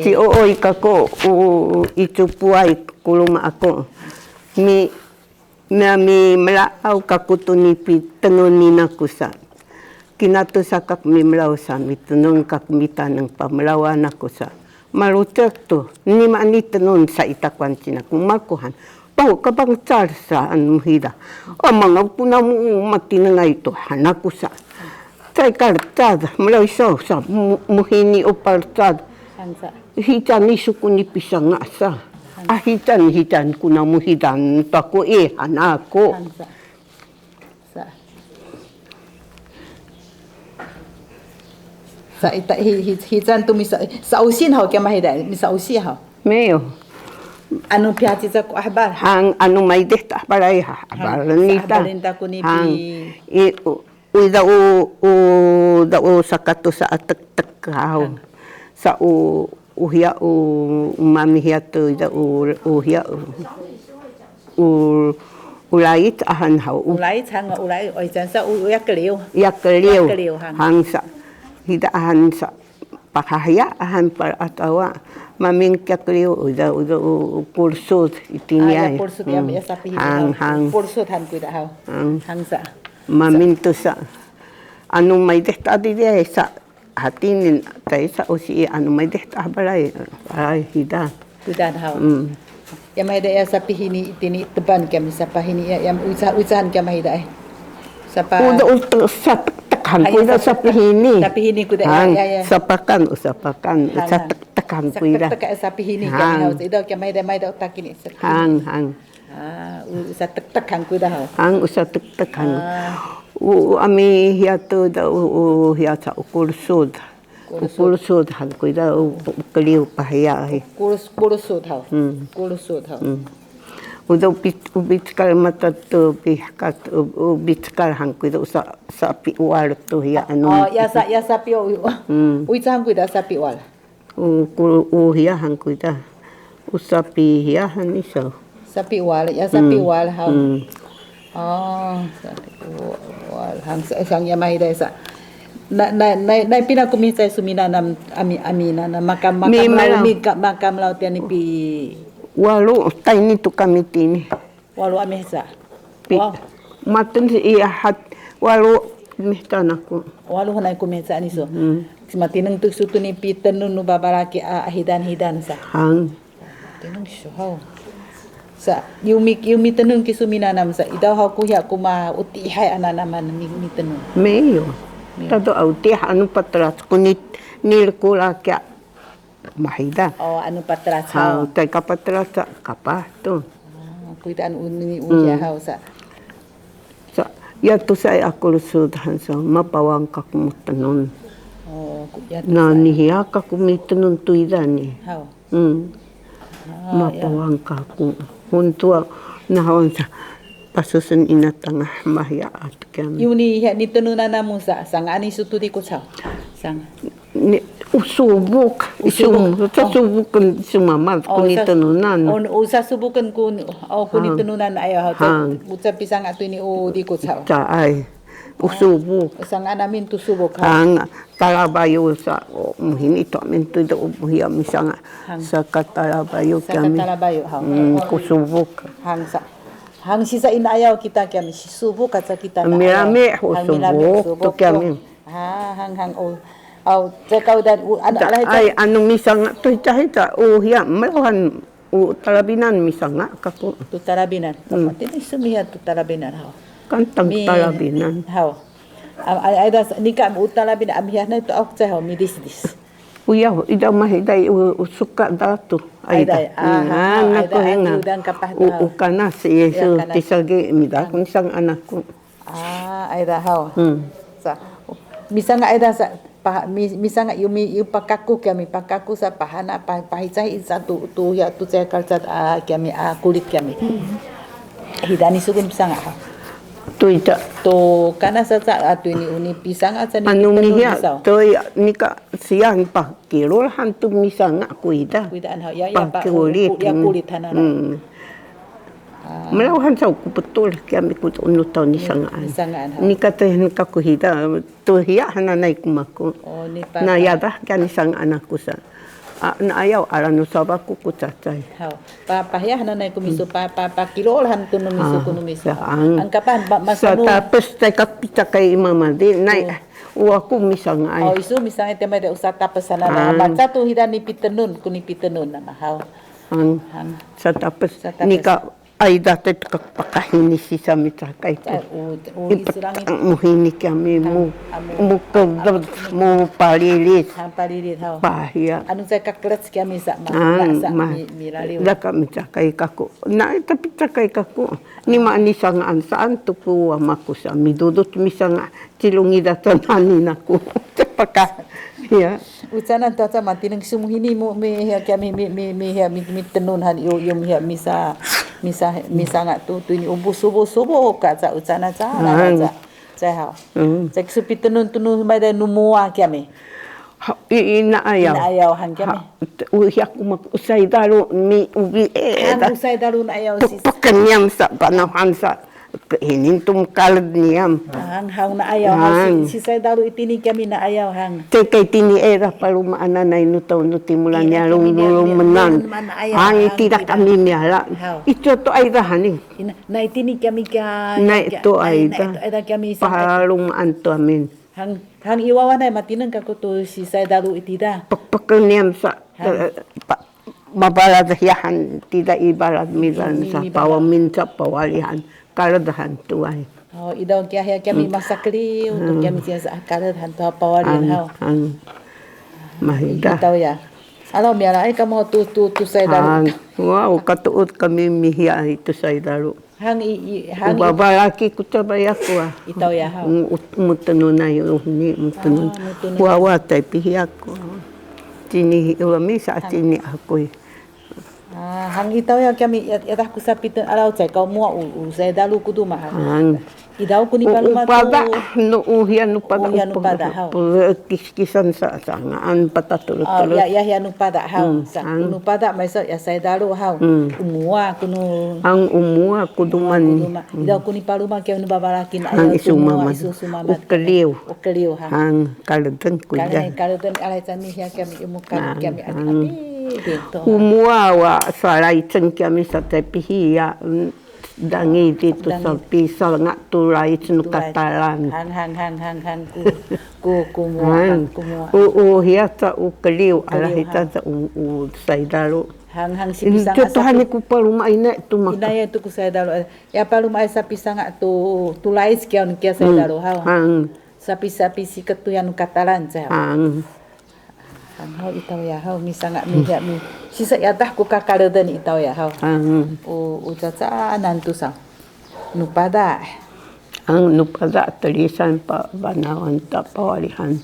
Ti oi kako itu puai kuluma ako. Mi melau kako tunipi tenunina kusa. Kinatu sakak mi melau sami tenun kak mita nang pamelawan aku sa. Malutek tu ni mani tenun sa itakwan cina kumakuhan. Pau kabang charsa an muhida. Amang puna mu mati na itu hanaku sa. Try kartad melau sa muhini o partad. Hitan ni suku ni pisang asa. Hitan kuna muhidan tako hanako. Sa hitan tu misa sausin hau kya mahida misa usi hau. Meo. Anu piati sa ko ahbar. Hang anu may dehta baray ahbar nita. Hang uida o sakato sa atak hau. Sa uhia mami hiatu ida uhia ulait ahan hau. Ulait hang ulait oi jansa yakeliu. Yakeliu hang sa hida ahan sa pakahya ahan par atawa maming yakeliu uda kursut itinya. Kursut ya sapi hang. Kursut han kuida hau. Hang sa. Mamin tu sa anu may dehta di dia sa hatinin tayo sa usi anu may dehta balay hida. Kudan hau. Ya may da sa pihini itini teban kami sa pahini ya usahan kami da sa pa. Uda sa takhan kuda sa pihini. Sa pihini kuda ya. Sapakan sa takhan kuda. Sa pihini kami hau ida kami may da utakini. Hang. Sa takhan kuda hau. Hang usa takhan. Ami hiatu da hiata kursud. Kursud han kuida keliu pahya. Kursud hau. Kursud hau. Uda ubitkal mata tu pihkat ubitkal han kuida usa sapi wal tu ya anu. Ya sapi uisa han kuida sapi wal. Hiya han kuida usapi hiya han iso. Sapi wal ya sapi wal hau. Hang sang yamai desa. Na pina kumita sumina nam amina na makam lau tiani pi. Walu taini tu kami tini. Walu amesa. Matun iya hat walu mihtan aku. Walu hanai kumita ni so. Matinang tu sutu ni pi tenun nu babaraki hidan sa. Hang. Tenun so hau. Sa yumi tenun kisumina nam sa idaw ha kuya kuma utihay ananaman mi tenun meyo tado utihay anu patras kunit nilkula kya mahida anu patras ha tay kapatras kapah tu kuidan uni uya ha sa ya tu say aku sudan sa mapawang ka kumtenun na niya ka kumitenun tuidani ha mapawang ka ku huntua nahon sa pasusun inatangah mahya at kami. Yuni ni tenunan namu sa sang ani sutudi ko sa sang usubuk subukan sumama kuni tenunan. Usa subukan kun kuni tenunan ayo ha uca pisang atu ini di ko sa. Ay usubuk. Sang anamin tu subuk ha. Ang talabayo sa muhini to mintu do buhiya misanga sa katalabayo kami. Sa katalabayo ha. Kusubuk. Hang sisa inayaw kita kami subuk at sa kita na. Mirami usubuk to kami. Hang cekaw dan ay anong misanga to hita hiya malahan talabinan misanga kako. Tu talabinan. Tinay sumiya tu talabinan ha. Kantang talabinan. Hau. Ada nikah utalabinan amhiah na ito ak ceho midis. Uya ida mahidai suka datu. Aida. Nako henga. Ukana si Yesu tisage mida kun sang anakku. Aida hau. Sa misanga aida sa misanga yumi pakaku kami pakaku sa pahana pahicai satu tu ya tu cekal cat kami kulit kami. Hidani sugun misanga ha. Tuita to kana sa atu ini uni pisang at sa anu niya to nika siang pa kilo hantu misang kuida kuidaan ha ya pa kulit hanan Melawan sa ku betul kami ku unu tau ni sangaan. Sangaan. Ni kata ka ku hida tu hiya hana nai ku maku. Oh ni Na yadah kan sangaan aku sa. Na ayaw ala no sabaku ku cacai. Hau. Pa ya hana nai ku misu pa kilo han tu no misu ku no misu. Ang kapan Sa tapos tay ka picakai mama di nai aku misangai. Oh isu misalnya tema de usah tapos sana baca tu hida ni pitenun ku ni pitenun na hau. Sa tapos ni ka ay dati pakahini si sa mitakai ko. Muhini kami mu palilis. Palilis hau. Bahaya. Anu saya kaklets kami sa miraliw. Da kami cakai kaku. Na tapi cakai kaku. Ni maani sangaan saan tu ku amaku sa midudut misanga cilungi datanani naku. Cepaka. Ya. Ucanan tu aca matineng sumuhini mu mi kami mi tenun han yo misa ngak tu ini subuh kaca ucanan cara saya hau. Saya supi tenun mai da numua kami. Ina ayaw. Ina ayaw han kami. Uyak usay dalu mi ubi usay dalu na ayaw sis. Pakanyam sa panahan sa hinin tumkalad niyam. Hang na ayaw si say dalu itini kami na ayaw hang. Kay tini era palumaan na nutaw nutimulan niya lulong menan. Hang tidak kami niyala. Ito to ay rahani. Na itini kami ka. Na ito ay kami palumaan to amin. Hang iwawan ay matinang kako to si say dalu itida. Pakanyam sa mabaladahan tidak ibarat milan sa pawamin sa pawalihan. Kaladahan tu ay. Oh, idaw kaya kami masakli untuk kami siya kaladahan tu pawalin hau. Mahida. Itaw ya. Alam miara ay kamo tu say dalu. Wow, katuot kami mihiya itu say dalu. Hang babalaki ko tabay ako Itaw ya hau. Mutano na yun ni mutano. Wawa tay pihiya ko. Tini ulami sa tini ako. Hang itaw ya kami yatah ku sapitan alaw cai kau mua usai dalu kudu mah. Idaw ku ni paluma tu. Upada no uhian no pada. Hau. Kiskisan sa sangaan patatul. Ya nu pada hau. Nu pada maisa ya sai dalu hau. Umua kunu. Ang umua kuduman. Idaw ku ni paluma kau nu babalakin ayaw sumama. Ukeliw. Hang. Ang kaladan ku jan. Kaladan alai tani ya kami umukan kami ati. Umua wa salai chen kami sa tepihiya dangi dito sa pisal nga tulay sunu katalan. Hang kumua. Hiya sa ukeliw alahita sa say dalu. Hang si pisang asa. Tuhan ku palumay na tumak. Inaya tu ku say dalu. Ya palumay sa pisang tu tulay kya say dalu hau. Hang. Sapi sikat tu yang katalan sa. Hang. Hau itaw ya hau misanga mi sisa yatah ku kakaradan itaw ya hau. Ucaca nantu sa nupada. Ang nupada tulisan pa banawan ta pawalihan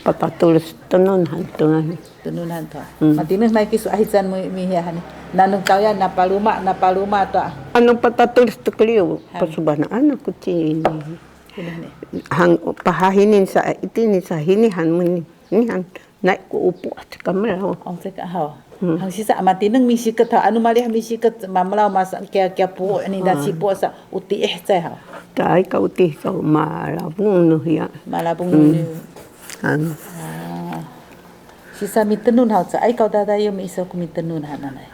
patatulis tununhan tungan. Tununhan to. Matinos na kisu ahisan mo mihihan. Nanong taw ya napaluma to. Anong patatulis to kliyo pasubanaan ako tin. Hang pahahinin sa itini sa hinihan mo nihan. Naik ku upu at kamera. Seka hau. Hang sisa matineng misikat anu malih misikat mamlaw masa kya pu ni da sipo sa uti hau. Tai ka uti sa malabung no ya. Malabung no. Hang. Sisa mitenun hau sa ai kau dada yo mi isa ku mitenun hananai.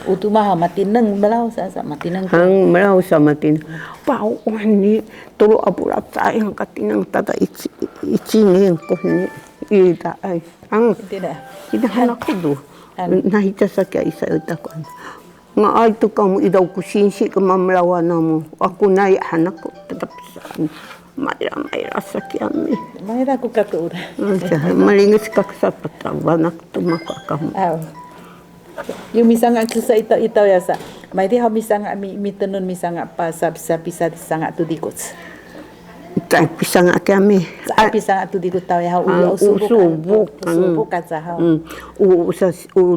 Utu mah matineng melaw sa matineng. Hang melaw sa matin. Pau ni tulu apurat sa yang katinang tata ichi ni ko ni. Ida ay ang tidak anak ko nahita sa kaya isa ita ko nga ay to kamu idaw ko sinsi ka mamlawan mo ako na anak ko tetap saan mayra sa kami mayra ko katuura malingis ka sa patrabanak tumaka kamu yung misanga sa itaw ya sa may di ha misanga mi tenun misanga pa sa bisa sanga tu dikots. Pisang kami. Pisang atu di kutaw ya usubuk kaca hau.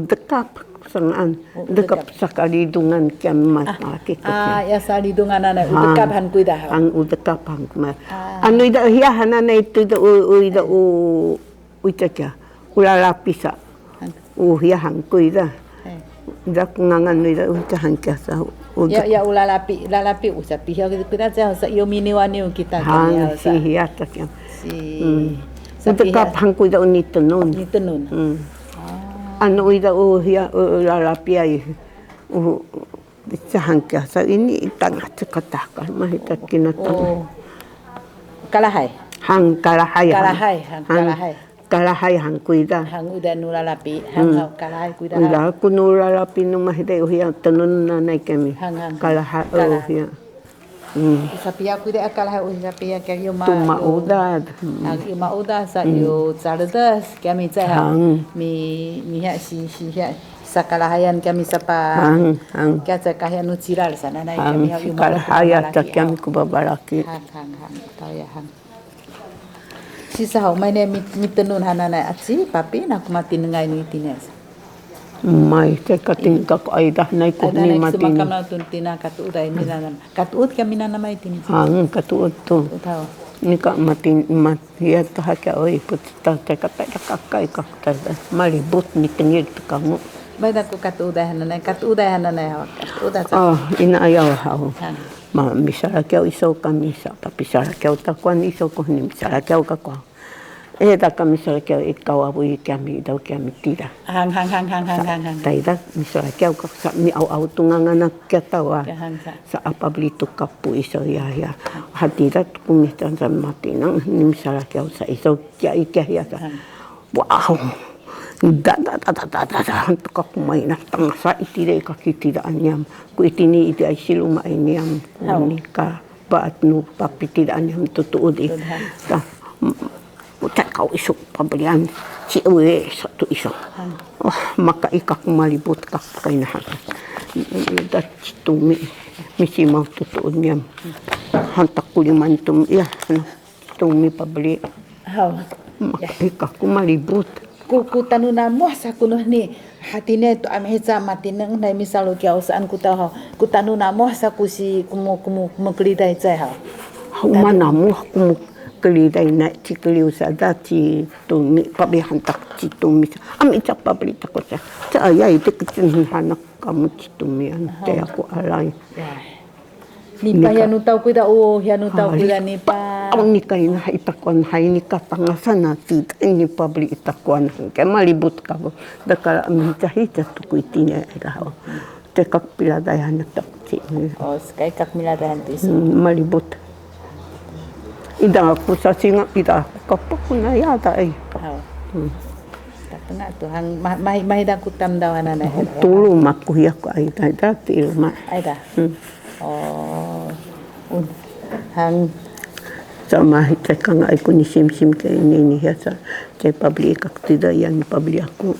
Dekap sangan dekap sa kalidungan kami mataki ko. Ya sa lidungan ana udekap han kuida hau. Ang udekap han kuma. Ano ida hiya hanana itu ida itacha. Ulalapisa. Hiya han kuida. ida kungangan ida ucahan kiasa. Ya ulalapi usapi ya kita sa yo miniwani kita Hang si hiatas yang. si Untuk kapang ko ida unito nun. Nito nun. Ano ida uhia ulalapi ay. Ucahan kiasa ini tangah cekatakal mahitat kinatang. Kalahay. Hang kalahay. Kalahay hang kuida. Hang uda nulalapi, hang kalahay kuida. Uda ko nulalapi nung mahida uhia tanun na nay kami. Hang Kalahay uhia. Sapia kuida kalahay sapia kaya yo ma. Tumaudad. Hang yo mauda sa yo sardas kami cai hang. Mi ha si ha sakalahayan kami sapa. Hang. Kaya sa kahya nu ciral sana nay kami yo kalahaya ta kami ko babalaki. Hang tahu ya hang. Sisa hau mai ne mitenun hanana atsi papi nak mati nengai ni tines. Mai te kating kak aidah nai ko ni mati. Ada nak tun tina katu udai ni nanam. Katu ud kami nana mai tines. Hang katu tu. Tahu. Ni kak mati ya ta haka oi put ta te kata kakai kak ta malibut ni tengir kamu. Mai dak katu udai hanana katu udai. Ina ayaw hau. Ma misala kau iso kami sa papi sala kau takuan iso ko ni misala kau kakwa. Da kami sala kau ikaw abu kami daw kami tira. Hang. Taida misala kau kak sa ni au tungangan katawa. Sa apa beli tu kapu iso ya. Hatirat kumitan sa mati nang ni misala kau sa iso kya ya sa. Wow. Da untuk aku main tang sa itire ka kitira anyam ku itini iti ay siluma anyam kunika baat nu papi tidak anyam tutuudi ta utak kau isok pabelian si uwe satu isok maka ikak malibut kak kainahan da tumi misi mau tutuud nyam hantak kulimantum ya tumi pabeli maka ikak malibut ku tanuna mo sa kuno ni hatine to amheca matineng nai misalo kya usan ku ta ku tanuna mo sa kusi kumu klidai chai ha mana mo kumu klidai na cikliu sa dati tu mi pabihan tak citumi ami cap pabli takot sa ya itu kecin hanak kamu citumi ante aku alai ni pa ya nu tau kuida ya nu tau kuida ni pa ang nikay na itakwan hay ni kapangasan na tita ni pabli itakwan kaya malibut ka bo dakala amin cahita tu kuitinya iraw tekak piladayan na takti kay kak miladayan tu malibut ida ako sa singa ida ako kapag na yata ay tengah tu hang mahida kutam dawana na tulu makuya ko ay dati ilma ay da hang sama hita kang ay ko ni sim kay ni sa kay pabli kak tida yan pabli ako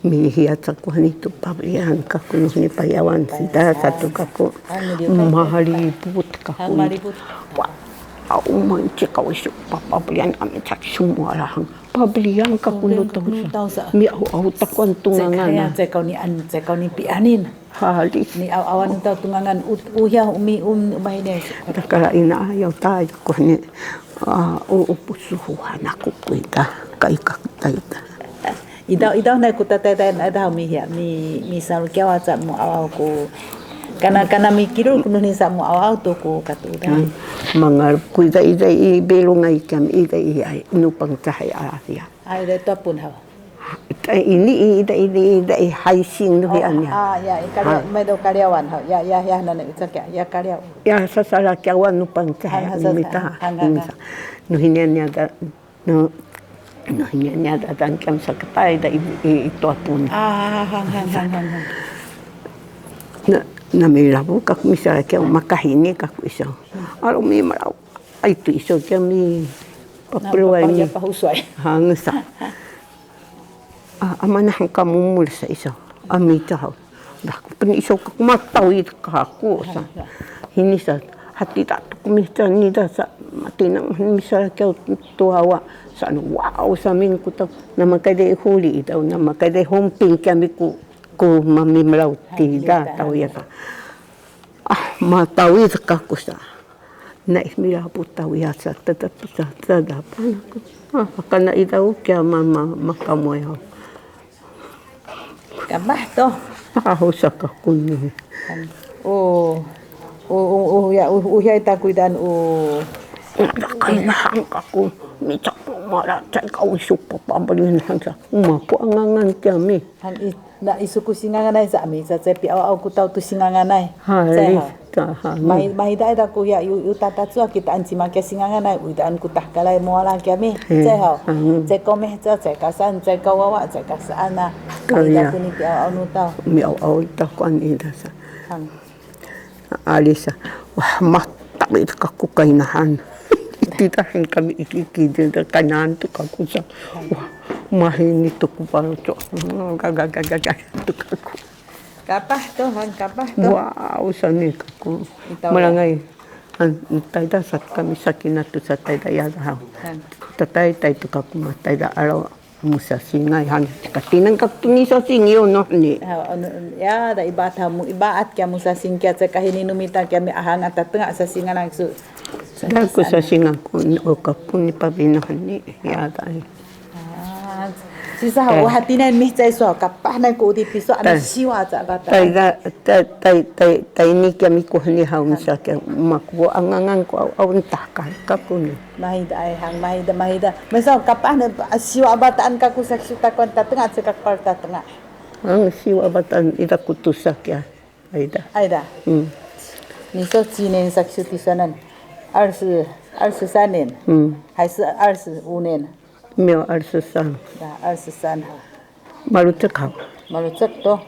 mihiat sa ko nito pablihan ka kuno ni payawan sida satu kako mahalibut ka hang malibut man cikaw iso papablihan kami sa semua lahang pablihan ka kuno tau mi au takwan tungangan cekau ni pianin halis ni awan tau tungangan uhya mahine kala ina ayaw tayo ko ni upusuhan ako kuita kay kaktaita idaw na ko tatay ada mi sal kyawa sa mo aw ko kana mikiro kuno ni sa mo aw to ko katuda mga kuita ida ibelungay kam ida ay nupang cahaya ay da tapun ha ini ida haising no yan ya may do karyawan ha ya nana itsak ya karyaw ya sa sala kyawan nupang cahaya mita no hinya da no hinya da dan kam sa katay da ito apun na milabo kak misal kaya makahini kak iso alo mi malaw ay tu iso kaya mi papeluay mi hangsa amanah kamu mul sa iso amita ha dah pen iso kak matawid ka ako sa hini sa hati tak kumita ni da sa matinang misal kaya tuawa sa wow sa min ko ta na makade huli daw na makade humping kami ko mamimlaw tida tahu ya matawid ka ko sa nais milabot tahu ya sa tetap sa tadapan kana itaw kaya mama makamoy ho kabah to Hausa ka kuni. Uya ita kuidan Kailangan ako. Mitsak po mara. Chay ka usok pa pabalin hangsa. Umapo ang angan kami. han na isuku singanganay sa ami sa tsepi aw ku tau tu singanganay. Halis tahan. Mahida ida ku ya yu tatatsu kita anci make singanganay udan ku tah kalai moala kami. Tseha. Tse kome tse kasan tse kawawa tse kasana. Mahida ku ni pi aw nu tau. Mi aw ta kan ida sa. Han. Alisa. Wah mata ka ku kainahan. Titahin kami ikikidin na kanan to kako sa mahin ito ko parang gagagagagag to kako. Kapah to han kapah to. Wow, sani kako. Malangay. Tayda sa kami sa kinato sa tayda yadahaw. Tatay to kako matayda araw musa singay han katinan kakto ni sa singyo no ni. Ya da ibata mu ibaat kya musa singkya sa kahini numita kya mi ahang at tengah sa singanang su. Dako sa singang ko o kapun ni pabinahan ni yata. Sisa hatinan mi chay so kapah na ko di piso ana siwa sa bata. Tay ni kami ko ni haun sa kya makuha ang angang ko awan takay kapun. Mahida ay hang mahida. Masa kapah na siwa bataan ka ko sa kita kon tengah sa kakparta tengah. Ang siwa batan ita kutusak ya. Aida. Ni so chinen saksuti sanan. 23年，还是25年？没有23。23哈。Malutek ako. Malutek to.